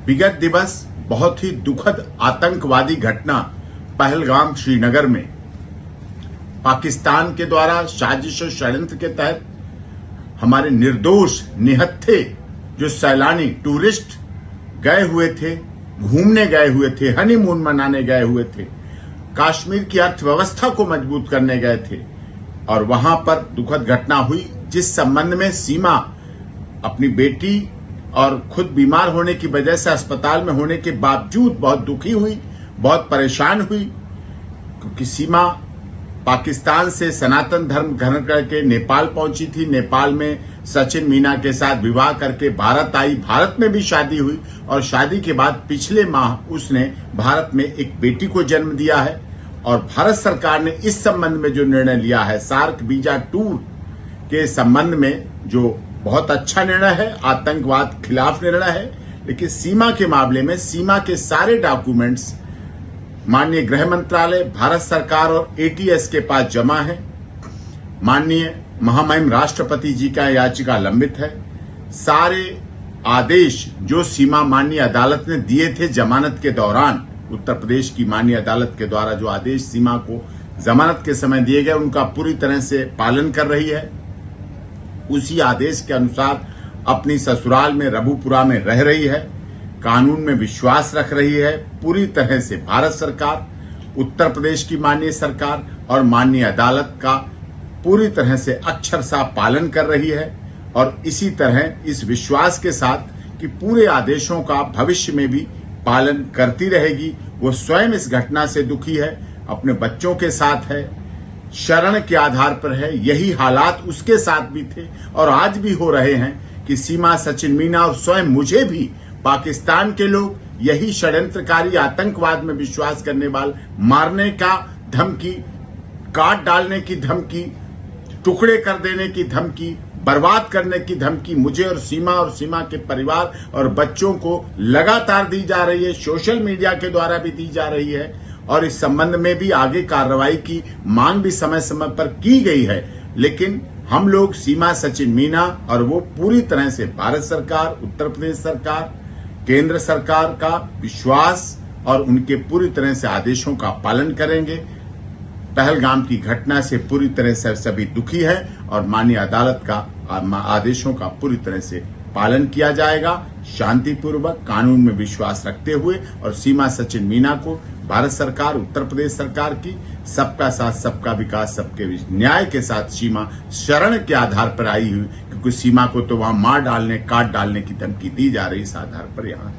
विगत दिवस बहुत ही दुखद आतंकवादी घटना पहलगाम श्रीनगर में पाकिस्तान के द्वारा साजिश और षड्यंत्र के तहत हमारे निर्दोष निहत्थे जो सैलानी टूरिस्ट गए हुए थे, घूमने गए हुए थे, हनीमून मनाने गए हुए थे, कश्मीर की अर्थव्यवस्था को मजबूत करने गए थे और वहां पर दुखद घटना हुई जिस संबंध में सीमा अपनी बेटी और खुद बीमार होने की वजह से अस्पताल में होने के बावजूद बहुत दुखी हुई, बहुत परेशान हुई, क्योंकि सीमा पाकिस्तान से सनातन धर्म ग्रहण करके नेपाल पहुंची थी। नेपाल में सचिन मीना के साथ विवाह करके भारत आई, भारत में भी शादी हुई और शादी के बाद पिछले माह उसने भारत में एक बेटी को जन्म दिया है। और भारत सरकार ने इस संबंध में जो निर्णय लिया है, सार्क वीजा टूर के संबंध में, जो बहुत अच्छा निर्णय है, आतंकवाद खिलाफ निर्णय है, लेकिन सीमा के मामले में सीमा के सारे डॉक्यूमेंट्स माननीय गृह मंत्रालय, भारत सरकार और एटीएस के पास जमा है। माननीय महामहिम राष्ट्रपति जी का याचिका लंबित है। सारे आदेश जो सीमा माननीय अदालत ने दिए थे जमानत के दौरान, उत्तर प्रदेश की माननीय अदालत के द्वारा जो आदेश सीमा को जमानत के समय दिए गए, उनका पूरी तरह से पालन कर रही है। उसी आदेश के अनुसार अपनी ससुराल में रबुपुरा में रह रही है, कानून में विश्वास रख रही है। पूरी तरह से भारत सरकार, उत्तर प्रदेश की माननीय सरकार और माननीय अदालत का पूरी तरह से अक्षरशः पालन कर रही है और इसी तरह इस विश्वास के साथ कि पूरे आदेशों का भविष्य में भी पालन करती रहेगी। वो स्वयं इस घटना से दुखी है, अपने बच्चों के साथ है, शरण के आधार पर है। यही हालात उसके साथ भी थे और आज भी हो रहे हैं कि सीमा, सचिन मीना और स्वयं मुझे भी पाकिस्तान के लोग यही षड्यंत्रकारी आतंकवाद में विश्वास करने वाले मारने का धमकी, काट डालने की धमकी, टुकड़े कर देने की धमकी, बर्बाद करने की धमकी मुझे और सीमा के परिवार और बच्चों को लगातार दी जा रही है, सोशल मीडिया के द्वारा भी दी जा रही है और इस संबंध में भी आगे कार्रवाई की मांग भी समय समय पर की गई है। लेकिन हम लोग सीमा, सचिन मीना और वो पूरी तरह से भारत सरकार, उत्तर प्रदेश सरकार, केंद्र सरकार का विश्वास और उनके पूरी तरह से आदेशों का पालन करेंगे। पहलगाम की घटना से पूरी तरह से सभी दुखी है और माननीय अदालत का आदेशों का पूरी तरह से पालन किया जाएगा, शांतिपूर्वक, कानून में विश्वास रखते हुए। और सीमा, सचिन मीना को भारत सरकार, उत्तर प्रदेश सरकार की सबका साथ, सबका विकास, सबके न्याय के साथ सीमा शरण के आधार पर आई हुई, क्योंकि सीमा को तो वहां मार डालने, काट डालने की धमकी दी जा रही, इस आधार पर यहाँ